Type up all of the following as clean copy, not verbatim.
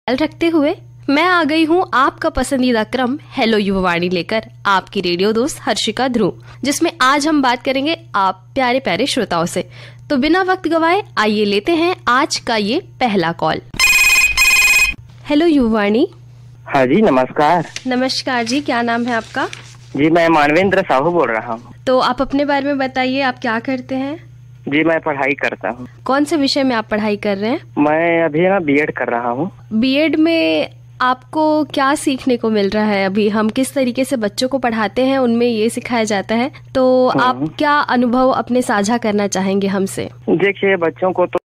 ख्याल रखते हुए मैं आ गई हूँ आपका पसंदीदा क्रम हेलो युवावाणी लेकर आपकी रेडियो दोस्त हर्षिका ध्रुव, जिसमें आज हम बात करेंगे आप प्यारे प्यारे श्रोताओं से। तो बिना वक्त गवाए आइए लेते हैं आज का ये पहला कॉल। हेलो युवावाणी। हाँ जी, नमस्कार। नमस्कार जी, क्या नाम है आपका? जी, मैं मानवेंद्र साहू बोल रहा हूँ। तो आप अपने बारे में बताइए, आप क्या करते हैं? जी, मैं पढ़ाई करता हूँ। कौन से विषय में आप पढ़ाई कर रहे हैं? मैं अभी बीएड कर रहा हूँ। बीएड में आपको क्या सीखने को मिल रहा है? अभी हम किस तरीके से बच्चों को पढ़ाते हैं उनमें ये सिखाया जाता है, तो आप क्या अनुभव अपने साझा करना चाहेंगे हमसे? देखिए, बच्चों को तो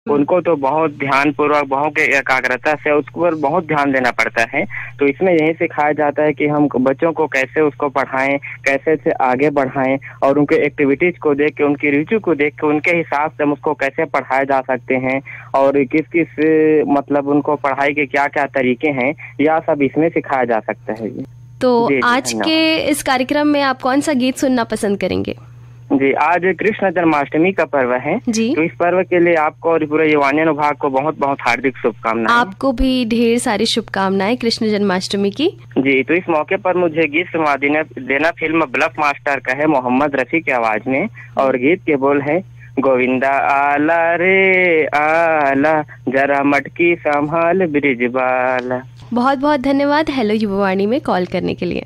उनको तो बहुत ध्यान पूर्वक, बहुत एकाग्रता से उस पर बहुत ध्यान देना पड़ता है। तो इसमें यही सिखाया जाता है कि हम बच्चों को कैसे उसको पढ़ाएं, कैसे से आगे बढ़ाएं, और उनके एक्टिविटीज को देख के, उनकी रुचि को देख के, उनके हिसाब से हम उसको कैसे पढ़ाया जा सकते हैं और किस किस मतलब उनको पढ़ाई के क्या क्या तरीके हैं, यह सब इसमें सिखाया जा सकता है। तो आज के इस कार्यक्रम में आप कौन सा गीत सुनना पसंद करेंगे? जी, आज कृष्ण जन्माष्टमी का पर्व है जी। तो इस पर्व के लिए आपको और पूरे युवानी अनुभाग को बहुत बहुत हार्दिक शुभकामनाएं। आपको भी ढेर सारी शुभकामनाएं कृष्ण जन्माष्टमी की। जी, तो इस मौके पर मुझे गीत सुना देना फिल्म ब्लफ मास्टर का है, मोहम्मद रफी की आवाज में, और गीत के बोल है गोविंदा आला रे आला, जरा मटकी संभाल ब्रिजबाला। बहुत बहुत धन्यवाद हेलो युवावाणी में कॉल करने के लिए।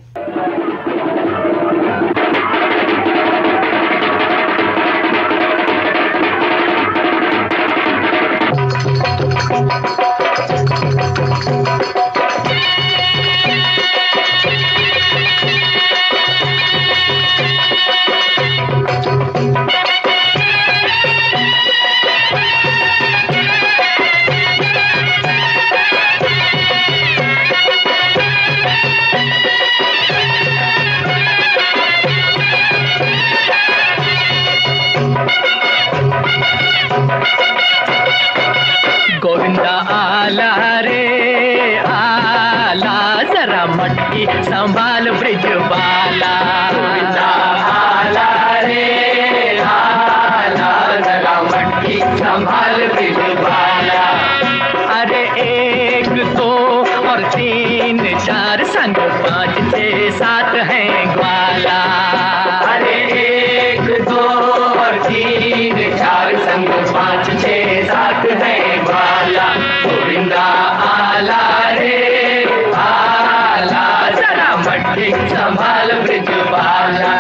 संभाल ब्रिजबाला, आला रे आला, जरा मटकी संभाल ब्रिजबाला। अरे एक दो और तीन चार संग पाँच छः सात है ग्वाला। अरे एक दो और तीन चार संग पाँच छः सात है ग्वाला। गोविंदा आला रे संभाल ब्रिजबाला।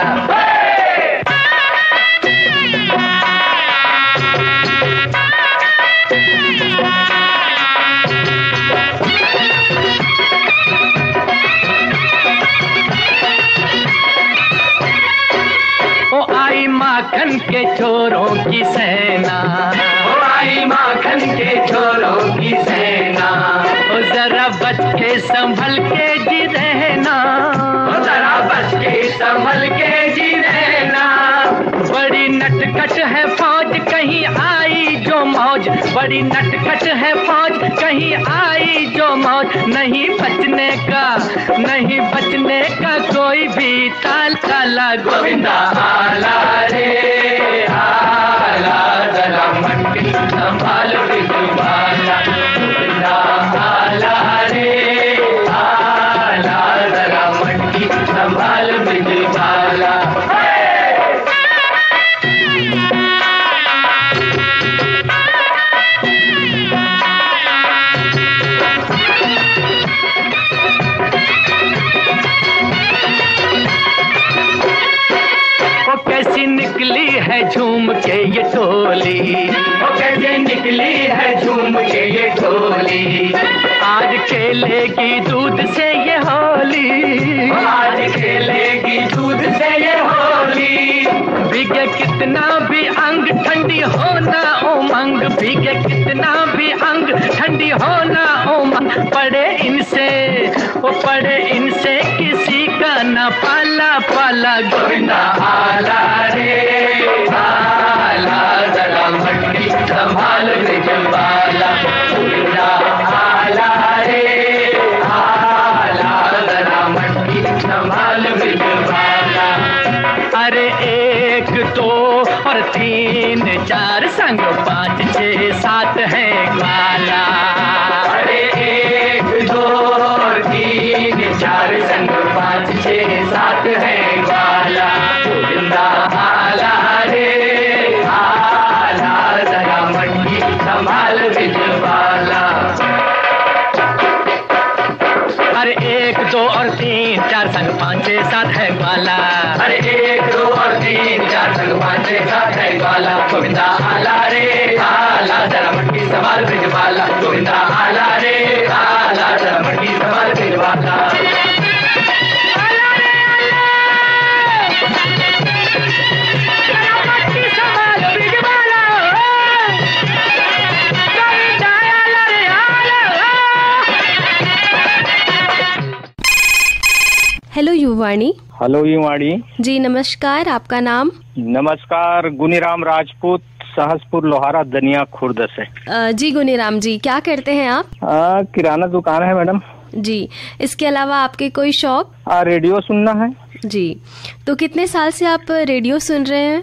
ओ आई माखन के छोरों की सेना, ओ आई माखन के छोरों की सेना, ओ जरा बच के संभल के जी रहना, ओ जरा बच के संभल के जी रहना। बड़ी नटखट है फौज कहीं आई जो मौज, बड़ी नटखट है फौज कहीं आई जो मौज। नहीं बचने का, नहीं बचने का कोई भी ताल काला। गोविंदा आला रे आला, जरा मटकी संभाल ब्रिजबाला। गोविंदा आला रे आला, जरा मटकी संभाल ब्रिजबाला। कैसी निकली है झूम के ये टोली, वो कैसे निकली है झूम के ये टोली। आज खेलेगी दूध से ये होली, आज खेलेगी दूध से ये होली। भीगे कितना भी अंग ठंडी होना उमंग, भीगे कितना भी अंग ठंडी होना उमंग। पड़े इनसे, वो पड़े इनसे किसी का न पाला पाला। गोविंदा आला रे आला, जरा मटकी संभाल ब्रिजबाला। गोविंदा आला रे आला, जरा मटकी संभाल ब्रिजबाला। अरे एक दो और तीन चार संग पाँच छः सात दो और तीन चार संग पाँच छः सात है ग्वाला। अरे एक दो और तीन चार संग पाँच छः सात है ग्वाला। गोविंदा आला रे आला जरा मटकी संभाल ब्रिजवाला। गोविंदा आला रे आला जरा मटकी संभाल ब्रिजवाला। हेलो युवाणी। हेलो युवाणी जी नमस्कार, आपका नाम? नमस्कार, गुनीराम राजपूत, सहसपुर लोहारा दनिया खुर्द से। जी गुनीराम जी, क्या करते हैं आप? किराना दुकान है मैडम जी। इसके अलावा आपके कोई शौक? रेडियो सुनना है जी। तो कितने साल से आप रेडियो सुन रहे हैं?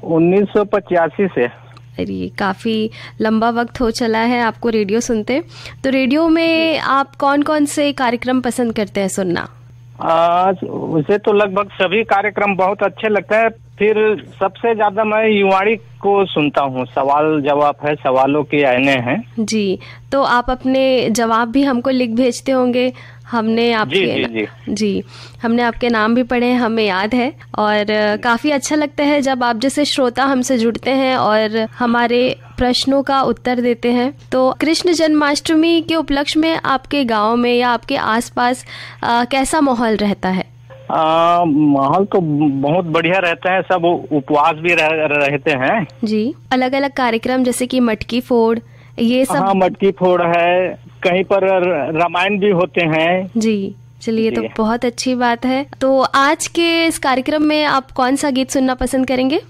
1985 से। अरे काफी लंबा वक्त हो चला है आपको रेडियो सुनते। तो रेडियो में आप कौन कौन से कार्यक्रम पसंद करते हैं सुनना? उसे तो लगभग सभी कार्यक्रम बहुत अच्छे लगते हैं। फिर सबसे ज्यादा मैं युवाणी को सुनता हूँ। सवाल जवाब है, सवालों के आईने हैं। जी, तो आप अपने जवाब भी हमको लिख भेजते होंगे। हमने आपके जी हमने आपके नाम भी पढ़े हैं, हमें याद है। और काफी अच्छा लगता है जब आप जैसे श्रोता हमसे जुड़ते हैं और हमारे प्रश्नों का उत्तर देते हैं। तो कृष्ण जन्माष्टमी के उपलक्ष्य में आपके गांव में या आपके आसपास कैसा माहौल रहता है? माहौल तो बहुत बढ़िया रहता है। सब उपवास भी रहते हैं जी। अलग अलग कार्यक्रम जैसे कि मटकी फोड़, ये सब? हाँ, मटकी फोड़ है, कहीं पर रामायण भी होते हैं जी। चलिए, तो बहुत अच्छी बात है। तो आज के इस कार्यक्रम में आप कौन सा गीत सुनना पसंद करेंगे?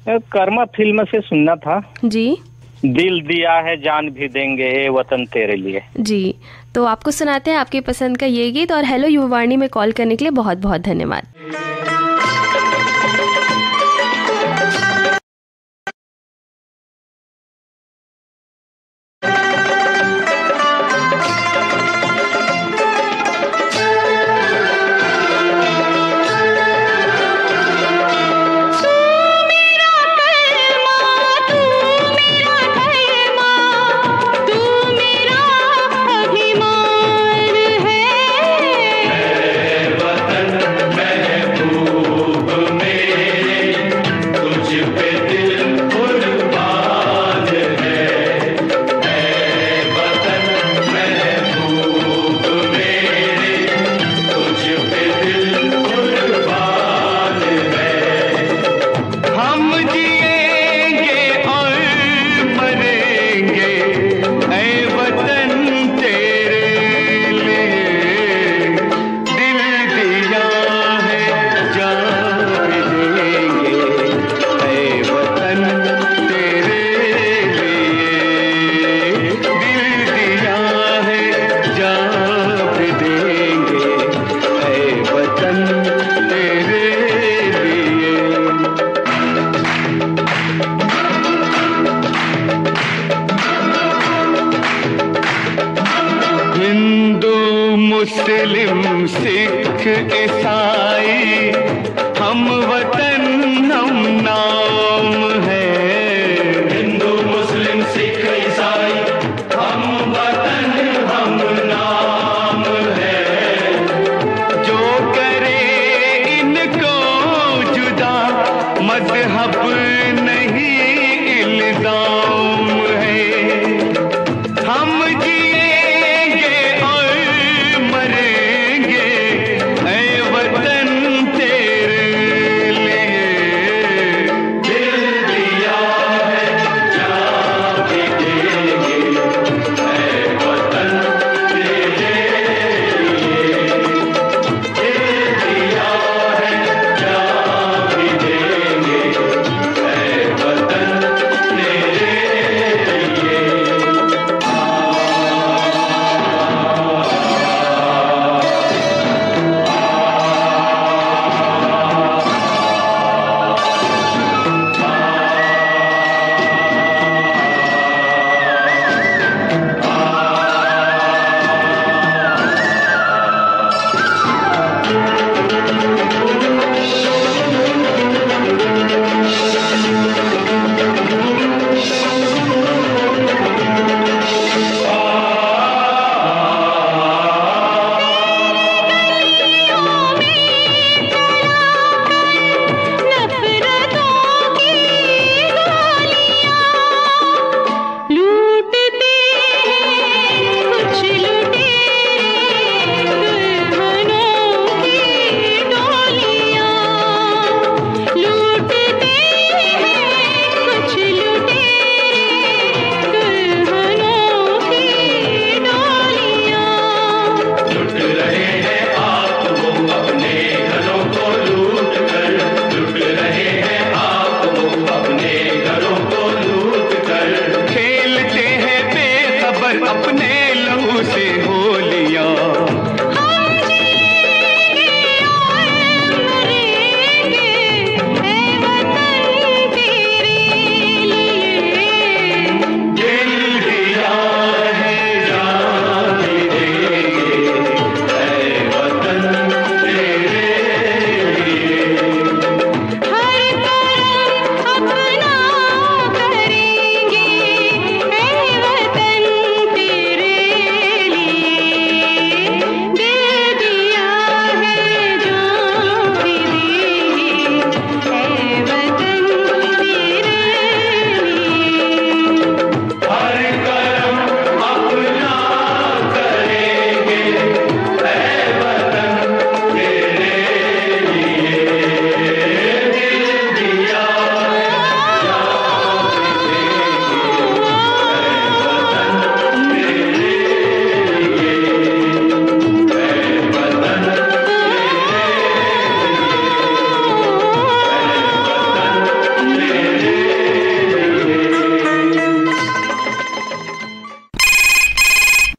कर्मा फिल्म से सुनना था जी। दिल दिया है जान भी देंगे ए वतन तेरे लिए। जी, तो आपको सुनाते हैं आपकी पसंद का ये गीत। और हेलो युवाणी में कॉल करने के लिए बहुत बहुत धन्यवाद। मुस्लिम सिख ईसाई हम वतन हम नाम है। हिंदू मुस्लिम सिख ईसाई हम वतन हम नाम है। जो करे इनको जुदा मजहब नहीं इल्जाम है। हम पर अपने लहू से होलियां।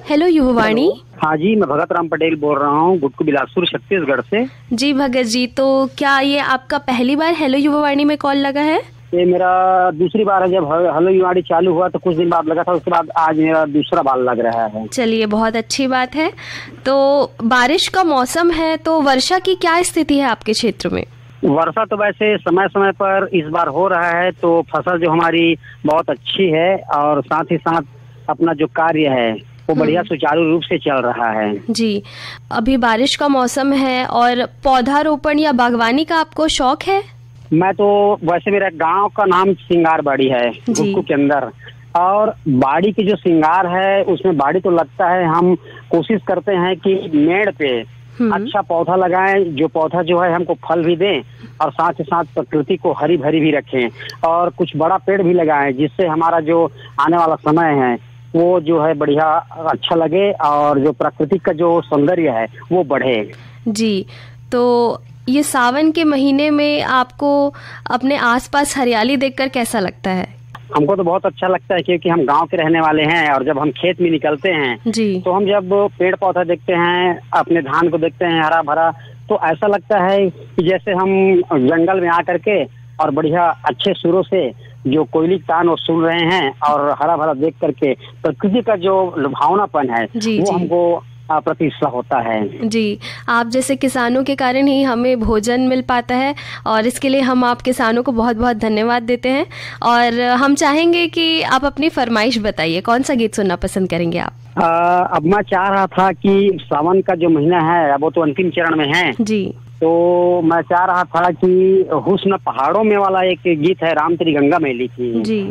हेलो युववाणी। हाँ जी, मैं भगत राम पटेल बोल रहा हूँ, गुटकू बिलासपुर छत्तीसगढ़ से। जी भगत जी, तो क्या ये आपका पहली बार हेलो युववाणी में कॉल लगा है? ये मेरा दूसरी बार है। जब हेलो युववाणी चालू हुआ तो कुछ दिन बाद लगा था, उसके बाद आज मेरा दूसरा बार लग रहा है। चलिए, बहुत अच्छी बात है। तो बारिश का मौसम है, तो वर्षा की क्या स्थिति है आपके क्षेत्र में? वर्षा तो वैसे समय समय पर इस बार हो रहा है, तो फसल जो हमारी बहुत अच्छी है और साथ ही साथ अपना जो कार्य है वो बढ़िया सुचारू रूप से चल रहा है। जी, अभी बारिश का मौसम है और पौधारोपण या बागवानी का आपको शौक है? मैं तो वैसे मेरा गांव का नाम सिंगारबाड़ी है गुटकू के अंदर, और बाड़ी की जो सिंगार है उसमें बाड़ी तो लगता है, हम कोशिश करते हैं कि मेड़ पे अच्छा पौधा लगाएं, जो पौधा जो है हमको फल भी दे और साथ ही साथ प्रकृति को हरी भरी भी रखें, और कुछ बड़ा पेड़ भी लगाएं जिससे हमारा जो आने वाला समय है वो जो है बढ़िया अच्छा लगे और जो प्रकृति का जो सौंदर्य है वो बढ़े। जी, तो ये सावन के महीने में आपको अपने आसपास हरियाली देखकर कैसा लगता है? हमको तो बहुत अच्छा लगता है, क्योंकि हम गांव के रहने वाले हैं और जब हम खेत में निकलते हैं जी, तो हम जब पेड़ पौधा देखते हैं, अपने धान को देखते हैं हरा भरा, तो ऐसा लगता है कि जैसे हम जंगल में आकर के और बढ़िया अच्छे सुरों से जो कोयली तान वो सुन रहे हैं और हरा भरा देख करके प्रकृति का जो लुभावनापन है वो हमको प्रतिष्ठा होता है। जी, आप जैसे किसानों के कारण ही हमें भोजन मिल पाता है और इसके लिए हम आप किसानों को बहुत बहुत धन्यवाद देते हैं। और हम चाहेंगे कि आप अपनी फरमाइश बताइए, कौन सा गीत सुनना पसंद करेंगे आप? अब मैं चाह रहा था कि सावन का जो महीना है वो तो अंतिम चरण में है जी, तो मैं चाह रहा था कि हुस्न पहाड़ों में वाला एक गीत है, राम तेरी गंगा मैली थी। जी,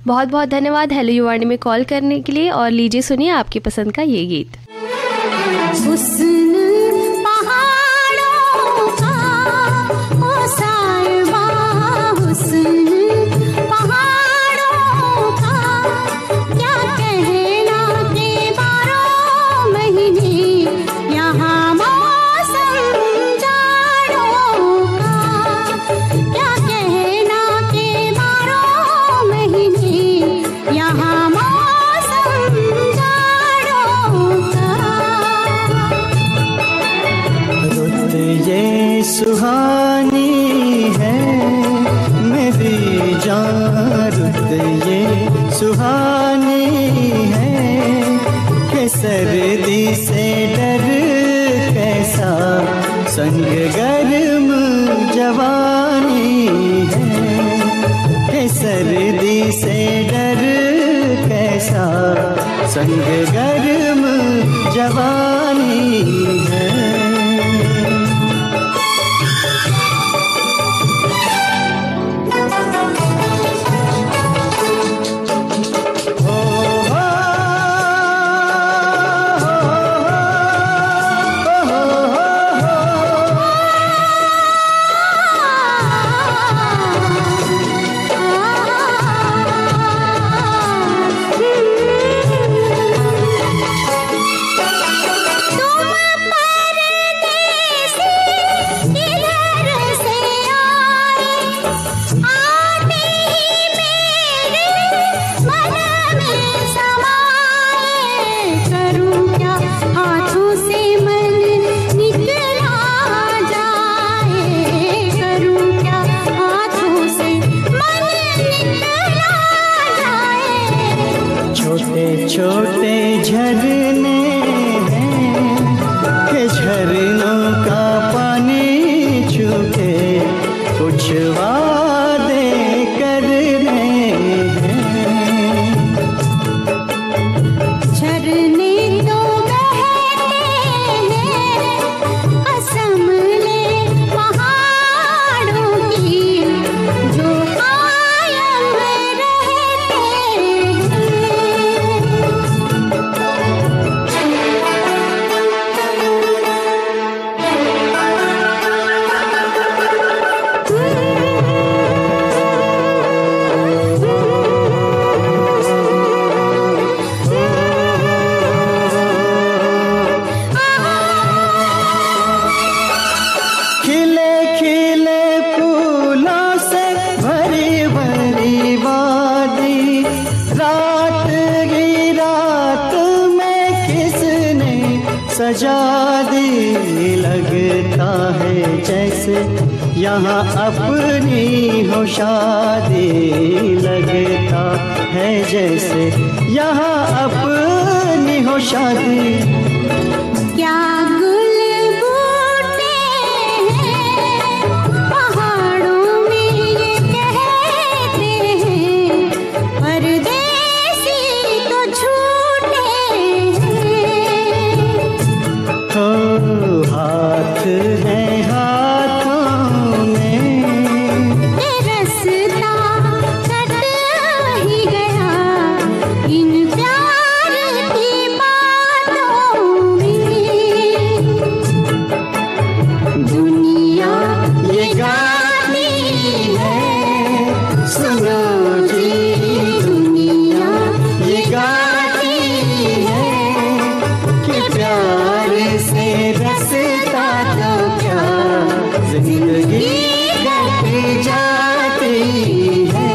बहुत बहुत धन्यवाद हेलो युववाणी में कॉल करने के लिए। और लीजिए सुनिए आपकी पसंद का ये गीत। सुहानी है मेरी जान, रुत ये सुहानी है कि सर्दी से डर कैसा, संग गर्म जवानी है कि सर्दी से डर कैसा, संग गर्म जवानी है। छोटे झरने हैं कि झरनों का पानी छूके कुछ वादे करने हैं। झरने तो बहते हैं कसम ले पहाड़ों की जो कायम रहते खिले खिले फूलों से भरी भरी वादी, रात की रात में किसने सजा दी। लगता है जैसे यहाँ अपनी हो शादी, लगता है जैसे यहाँ अपनी हो शादी। क्या गुल बूटे हैं पहाड़ों में ये कहते हैं परदेसी तो झूठे हैं। हो हाथ है हाथों में, ये रास्ता कट ही गया इन प्यार की बातों में। दुनिया ये गाती है सुनो जी, दुनिया ये गाती है कि प्यार से रसता तो क्या जिंदगी कट जाती है।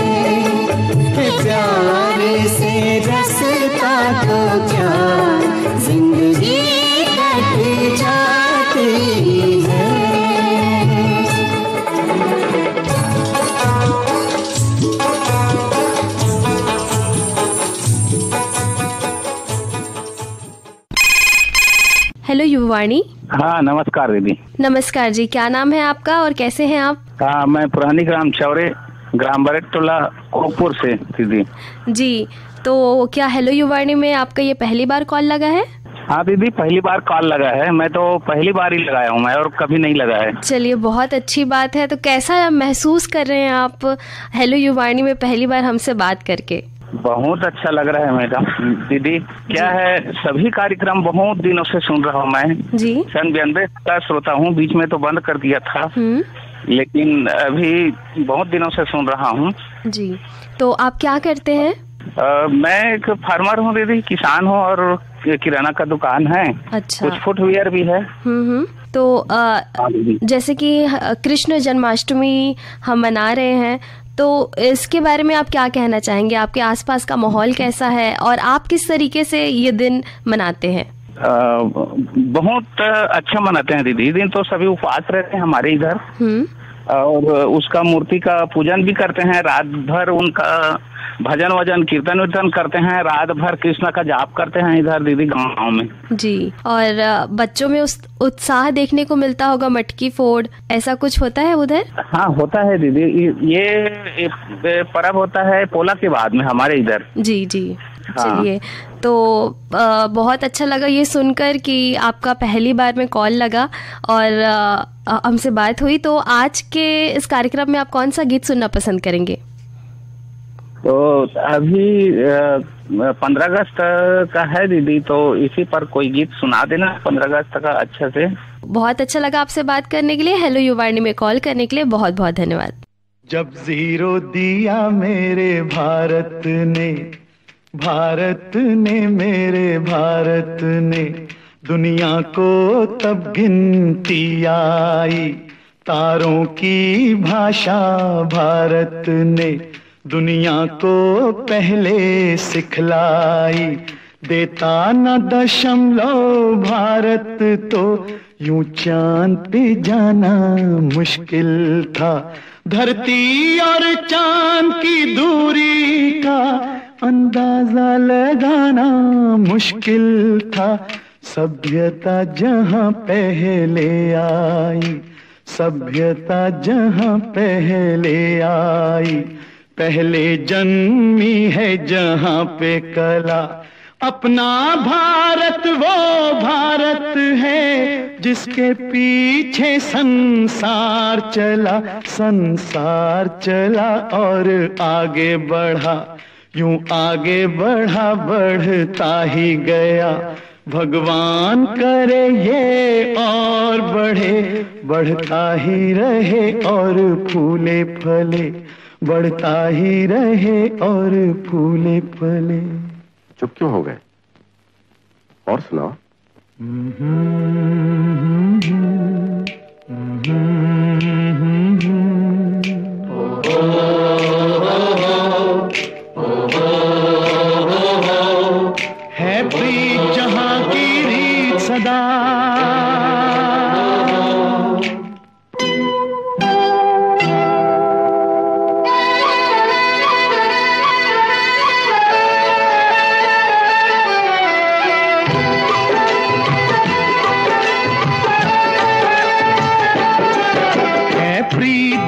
कि प्यार से रसता तो क्या जिंदगी कट जाती है। हेलो युवावाणी। हाँ नमस्कार दीदी। नमस्कार जी, क्या नाम है आपका और कैसे हैं आप? हाँ मैं पुरानी ग्राम चौरे, ग्राम बरेटोला, कोकपुर से दीदी। जी, तो क्या हेलो युवावाणी में आपका ये पहली बार कॉल लगा है? हाँ दीदी पहली बार कॉल लगा है, मैं तो पहली बार ही लगाया हूँ मैं, और कभी नहीं लगा है। चलिए बहुत अच्छी बात है। तो कैसा महसूस कर रहे हैं आप हेलो युवावाणी में पहली बार हमसे बात करके? बहुत अच्छा लग रहा है मैडम। दीदी क्या है, सभी कार्यक्रम बहुत दिनों से सुन रहा हूँ मैं जी। सन 92 का श्रोता हूँ, बीच में तो बंद कर दिया था लेकिन अभी बहुत दिनों से सुन रहा हूँ जी। तो आप क्या करते हैं? मैं एक फार्मर हूँ दीदी, किसान हूँ और किराना का दुकान है। अच्छा। कुछ फुटवियर भी है। तो जैसे कि कृष्ण जन्माष्टमी हम मना रहे हैं, तो इसके बारे में आप क्या कहना चाहेंगे? आपके आसपास का माहौल कैसा है और आप किस तरीके से ये दिन मनाते हैं? बहुत अच्छा मनाते हैं दीदी। दिन तो सभी उपवास रहते हैं हमारे इधर, और उसका मूर्ति का पूजन भी करते हैं। रात भर उनका भजन वजन कीर्तन वीर्तन करते हैं, रात भर कृष्ण का जाप करते हैं इधर दीदी गाँव में जी। और बच्चों में उस उत्साह देखने को मिलता होगा, मटकी फोड़ ऐसा कुछ होता है उधर? हाँ होता है दीदी, ये पर्व होता है पोला के बाद में हमारे इधर। जी जी। हाँ। चलिए, तो बहुत अच्छा लगा ये सुनकर कि आपका पहली बार में कॉल लगा और हमसे बात हुई। तो आज के इस कार्यक्रम में आप कौन सा गीत सुनना पसंद करेंगे? तो अभी 15 अगस्त का है दीदी, तो इसी पर कोई गीत सुना देना 15 अगस्त का अच्छे से। बहुत अच्छा लगा आपसे बात करने के लिए। हेलो युवावाणी में कॉल करने के लिए बहुत बहुत धन्यवाद। जब जीरो दिया मेरे भारत ने, भारत ने मेरे भारत ने, दुनिया को तब गिनती आई। तारों की भाषा भारत ने दुनिया को पहले सिखलाई। देता न दशमलव भारत तो यूं चांद पे जाना मुश्किल था। धरती और चांद की दूरी का अंदाजा लगाना मुश्किल था। सभ्यता जहां पहले आई, सभ्यता जहां पहले आई, पहले जन्मी है जहां पे कला। अपना भारत वो भारत है जिसके पीछे संसार चला, संसार चला और आगे बढ़ा, यूं आगे बढ़ा बढ़ता ही गया। भगवान करे ये और बढ़े, बढ़ता ही रहे और फूले फले, बढ़ता ही रहे और फूले फले। चुप क्यों हो गए? और सुनाओ। है प्रीत जहां की रीत सदा,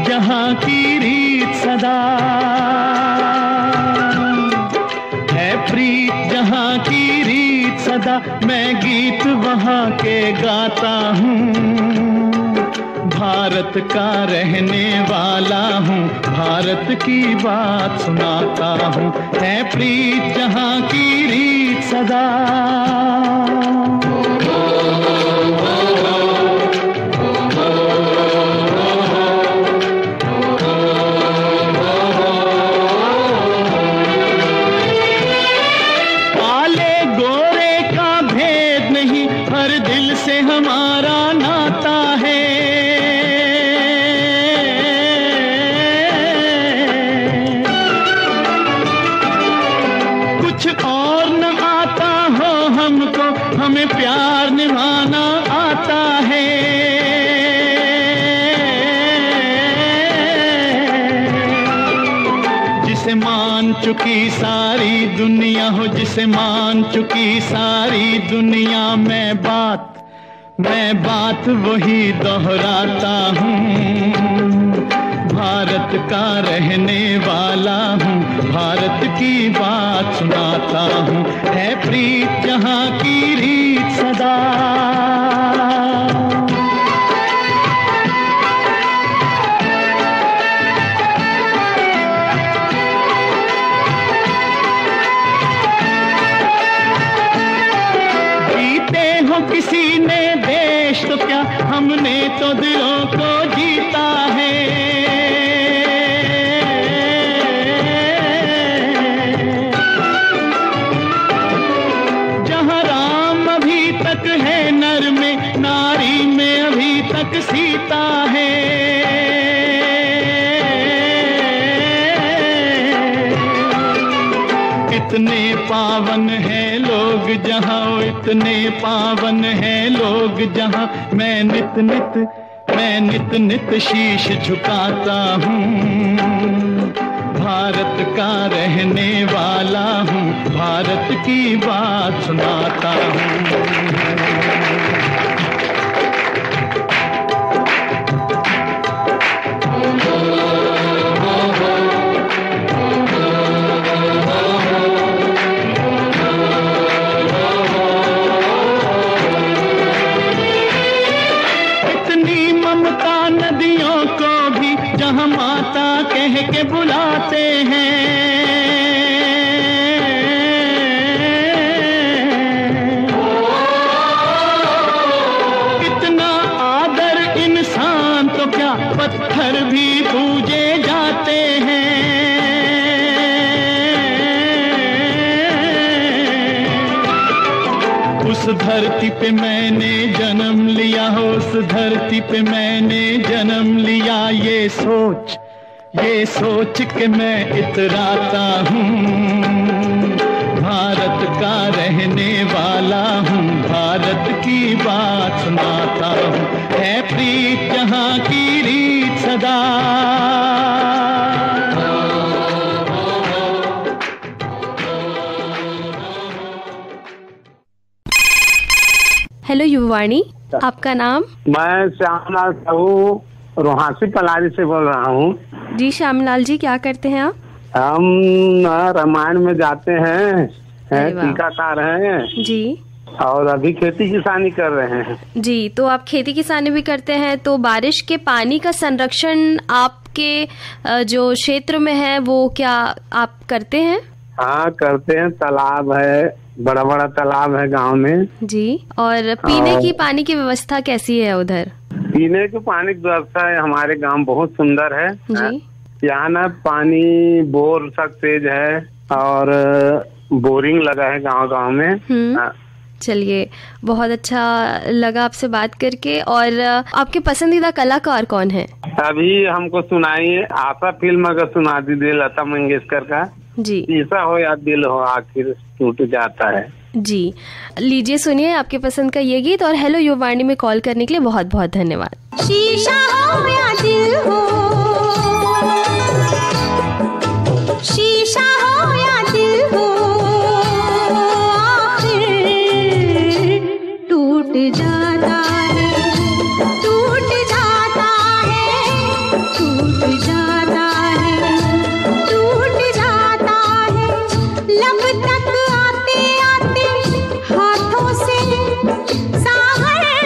जहां की रीत सदा, है प्रीत जहां की रीत सदा। मैं गीत वहां के गाता हूँ, भारत का रहने वाला हूँ, भारत की बात सुनाता हूँ। है प्रीत जहां की रीत सदा, हमें प्यार निभाना आता है। जिसे मान चुकी सारी दुनिया हो, जिसे मान चुकी सारी दुनिया, मैं बात वही दोहराता हूँ। भारत का रहने वाला हूँ, भारत की बात सुनाता हूँ। है प्रीत जहां की रीत सदा, जीते हो किसी ने देश तो क्या, हमने तो दिलों को जीता है। है नर में, नारी में अभी तक सीता है। इतने पावन है लोग जहां, इतने पावन है लोग जहां, मैं नित नित शीश झुकाता हूँ। भारत का रहने वाला हूँ, भारत की बात सुनाता हूँ। इतनी ममता नदियों को भी जहाँ माता कह के बुलाते हैं। इतना आदर इंसान तो क्या, पत्थर भी पूजे जाते हैं। उस धरती पे मैंने जन्म लिया हो, उस धरती पे मैंने जन्म लिया, ये सोच के मैं इतराता हूँ। भारत का रहने वाला हूँ, भारत की बात सुनाता हूँ। है प्रीत जहाँ की रीत सदा। हेलो युवावाणी, आपका नाम? मैं श्यामलाल साहू रोहासी पलारी से बोल रहा हूँ। जी श्यामलाल जी, क्या करते हैं आप? हम रामायण में जाते हैं, टीकाकार हैं जी, और अभी खेती किसानी कर रहे हैं। जी, तो आप खेती किसानी भी करते हैं, तो बारिश के पानी का संरक्षण आपके जो क्षेत्र में है वो क्या आप करते हैं? हाँ करते हैं, तालाब है, बड़ा बड़ा तालाब है गांव में जी। और पीने की पानी की व्यवस्था कैसी है उधर? पीने की पानी की व्यवस्था है हमारे गांव बहुत सुंदर है जी। यहाँ ना पानी बोर तक तेज है और बोरिंग लगा है गांव गांव में। चलिए, बहुत अच्छा लगा आपसे बात करके। और आपके पसंदीदा कलाकार कौन है? अभी हमको सुनाइए आशा फिल्म अगर सुना दीजिए, लता मंगेशकर का जी। ऐसा हो या दिल हो आखिर टूट जाता है। जी, लीजिए सुनिए आपके पसंद का ये गीत। और हेलो युवावाणी में कॉल करने के लिए बहुत बहुत धन्यवाद। शीशा हो या दिल हो, शीशा हो या दिल हो, टूट जाता है, टूट जाता है, टूट जाता है, टूट जाता है। लब तक आते आते हाथों से सागर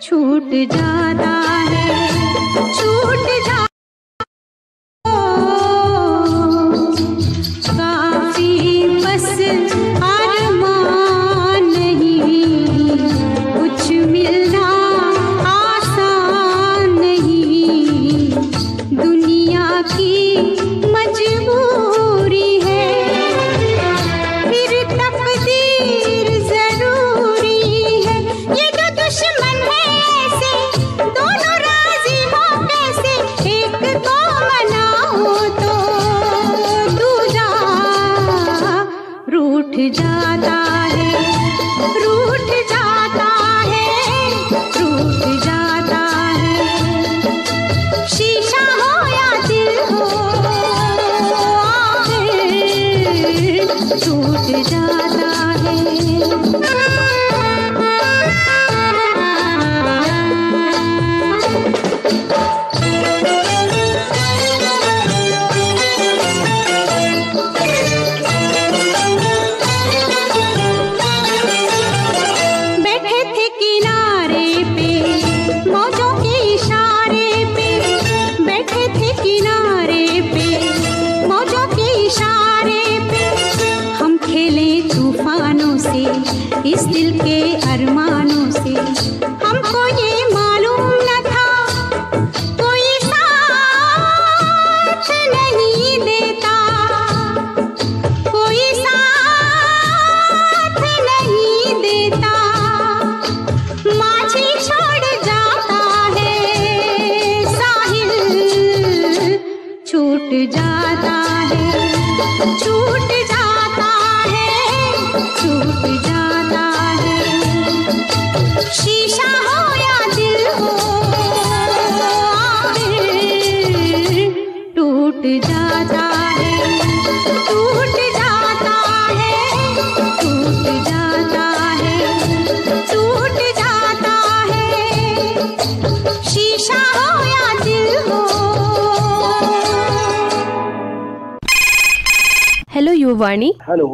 छूट जाता है, छूट जाता। काफी बस अरमान नहीं, कुछ मिलना आसान नहीं, दुनिया की मजबूरी है, फिर तकदीर जरूरी है। ये दो दुश्मन है ऐसे, दोनों राजी हो कैसे, एक को मनाओ तो दूजा रूठ जाता है, रूठ जाता है, रूठ जाता है। शीशा हो या दिल हो, आखिर टूट जाता है। बैठे थे किनारे पे मौजों के इशारे पे, बैठे थे किनारे पे मौजों के इशारे पे, हम खेले तूफानों से, इस दिल के अरमानों से। हमको ये मालूम न था कोई साथ नहीं देता, कोई साथ नहीं देता, माझी छोड़ जाता है, साहिल छूट जाता है, छूट जाता है, छूट जाता है। शीशा हो या दिल हो, आखिर टूट जाता है, टूट जाता है, टूट जाता है, टूट जाता है। शीशा हो या दिल हो। हेलो युवावाणी। हेलो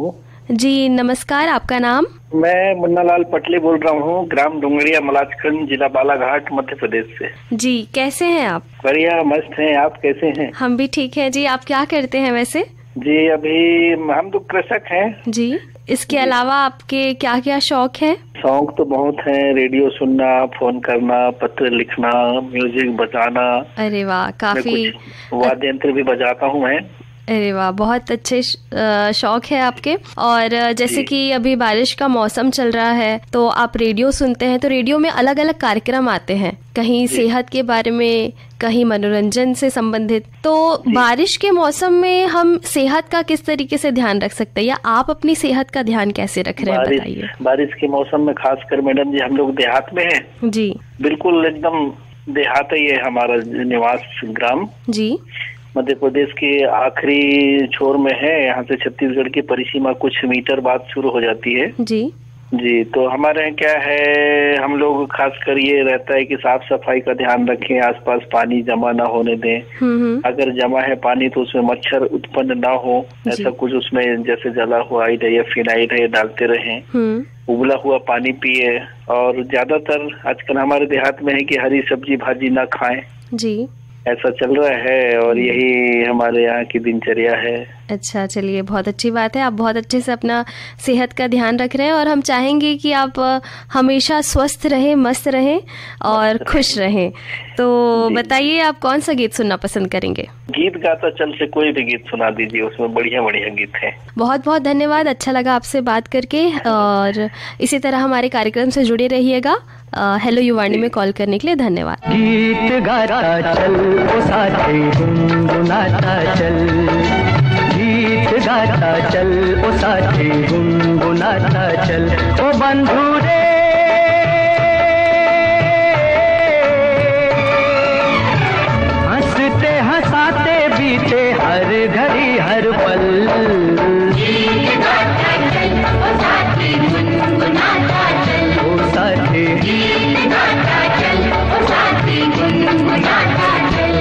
जी नमस्कार, आपका नाम? मैं मुन्नालाल पटले बोल रहा हूँ, ग्राम डुंगरिया मलाजखंड, जिला बालाघाट, मध्य प्रदेश से। जी, कैसे हैं आप? बढ़िया, मस्त हैं। आप कैसे हैं? हम भी ठीक हैं जी। आप क्या करते हैं वैसे? जी अभी हम तो कृषक हैं जी। इसके अलावा आपके क्या क्या शौक है? शौक तो बहुत हैं, रेडियो सुनना, फोन करना, पत्र लिखना, म्यूजिक बजाना। अरे वाह, काफी वाद्य यंत्र भी बजाता हूँ मैं। अरे वाह, बहुत अच्छे शौक है आपके। और जैसे कि अभी बारिश का मौसम चल रहा है तो आप रेडियो सुनते हैं, तो रेडियो में अलग अलग कार्यक्रम आते हैं, कहीं सेहत के बारे में, कहीं मनोरंजन से संबंधित। तो बारिश के मौसम में हम सेहत का किस तरीके से ध्यान रख सकते हैं, या आप अपनी सेहत का ध्यान कैसे रख रहे हैं, बताइए। बारिश के मौसम में खासकर मैडम जी हम लोग देहात में हैं। जी बिल्कुल एकदम देहात ही है हमारा निवास ग्राम। जी। मध्य प्रदेश के आखिरी छोर में है, यहाँ से छत्तीसगढ़ की परिसीमा कुछ मीटर बाद शुरू हो जाती है। जी। जी, तो हमारे यहाँ क्या है, हम लोग खासकर ये रहता है कि साफ सफाई का ध्यान रखें, आसपास पानी जमा ना होने दें। अगर जमा है पानी तो उसमें मच्छर उत्पन्न ना हो, ऐसा कुछ उसमें जैसे जला हुआ ऑयल है या फिनाइल है डालते रहें। उबला हुआ पानी पिए, और ज्यादातर आजकल हमारे देहात में है कि हरी सब्जी भाजी ना खाएं जी, ऐसा चल रहा है, और यही हमारे यहाँ की दिनचर्या है। अच्छा, चलिए, बहुत अच्छी बात है। आप बहुत अच्छे से अपना सेहत का ध्यान रख रहे हैं, और हम चाहेंगे कि आप हमेशा स्वस्थ रहें, मस्त रहें और खुश रहें। तो बताइए, आप कौन सा गीत सुनना पसंद करेंगे? गीत गाता चल से कोई भी गीत सुना दीजिए, उसमें बढ़िया बढ़िया गीत है। बहुत बहुत धन्यवाद, अच्छा लगा आपसे बात करके, और इसी तरह हमारे कार्यक्रम से जुड़े रहिएगा। हेलो युवाणी में कॉल करने के लिए धन्यवाद। गीत गाता चल ओ साथी गुनगुनाता चल, गीत गाता चल ओ साथी गुनगुनाता चल, ओ बंधु रे हंसते हंसाते बीते हर घड़ी हर पल, गीत गाता चल ओ साथी गुनगुनाता चल, ओ साथी गीत गाता चल ओ साथी गुनगुनाता चल।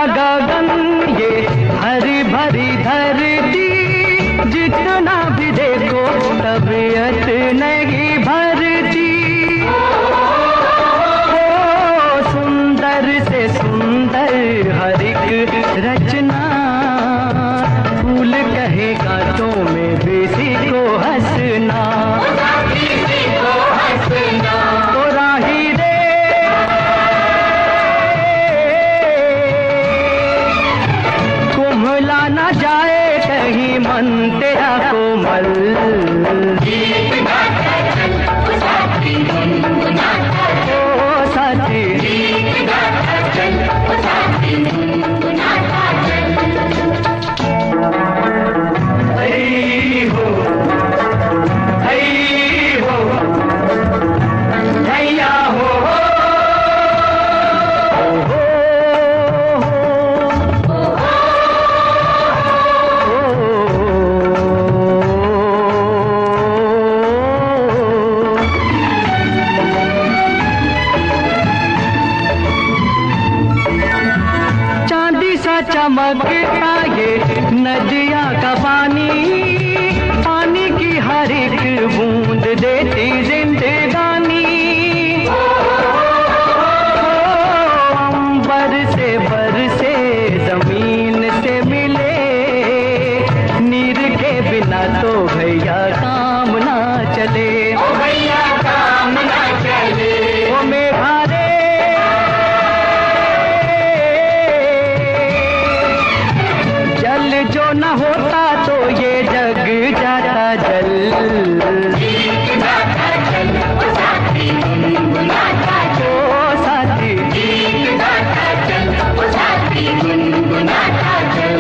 गगन ये हरी भरी धरती, जितना भी देखो तबीयत नहीं भरती, ओ सुंदर से सुंदर हर एक रचना, फूल कहे कांटों में बेसी को हंसना, ओ राही रे कुम्हला ना जाए कहीं मन तेरा कोमल, गीत गाता चल ओ साथी गुनगुनाता चल, ओ साथी गीत गाता चल ओ साथी गुनगुनाता चल। हई हो हैया हो, चमकता ये नदिया का पानी, पानी की हर एक बूंद देती जिंदगानी, अंबर से बरसे जमीन से मिले, नीर के बिना तो भैया काम ना चले, ओ भैया काम ना चले, ओ मेघा रे जो न होता तो ये जग जाता जल, गीत गाता चल ओ साथी गुनगुनाता चल, ओ साथी गीत गाता चल ओ साथी गुनगुनाता चल।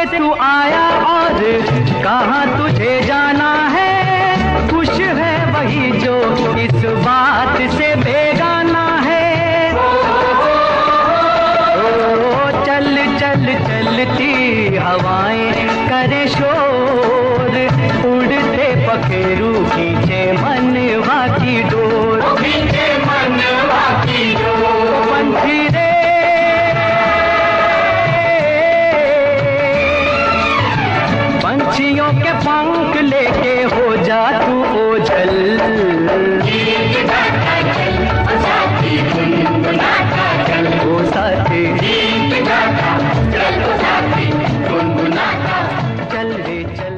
तू आया और कहाँ तुझे जाना है, खुश है वही जो इस बात से बेगाना है, ओ चल चल चलती हवाएं करे शोर, उड़ते पखेरू खींचे मनवा की डोर, खींचे मनवा की डोर, पंछी रे पंछियों के पंख लेके हो जा तू ओझल, गीत गाता चल ओ साथी गुनगुनाता चल, ओ साथी गीत गाता चल ओ साथी गुनगुनाता चल रे चल।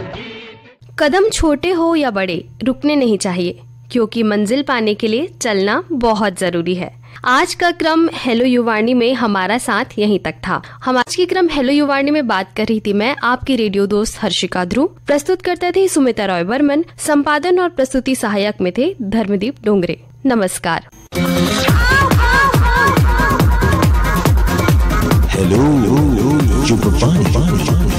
कदम छोटे हो या बड़े रुकने नहीं चाहिए, क्योंकि मंजिल पाने के लिए चलना बहुत जरूरी है। आज का क्रम हेलो युवाणी में हमारा साथ यहीं तक था। हम आज के क्रम हेलो युवाणी में बात कर रही थी मैं, आपकी रेडियो दोस्त हर्षिका ध्रुव। प्रस्तुत करते थे सुमिता रॉय बर्मन। संपादन और प्रस्तुति सहायक में थे धर्मदीप डोंगरे। नमस्कार। हेलो युवाणी।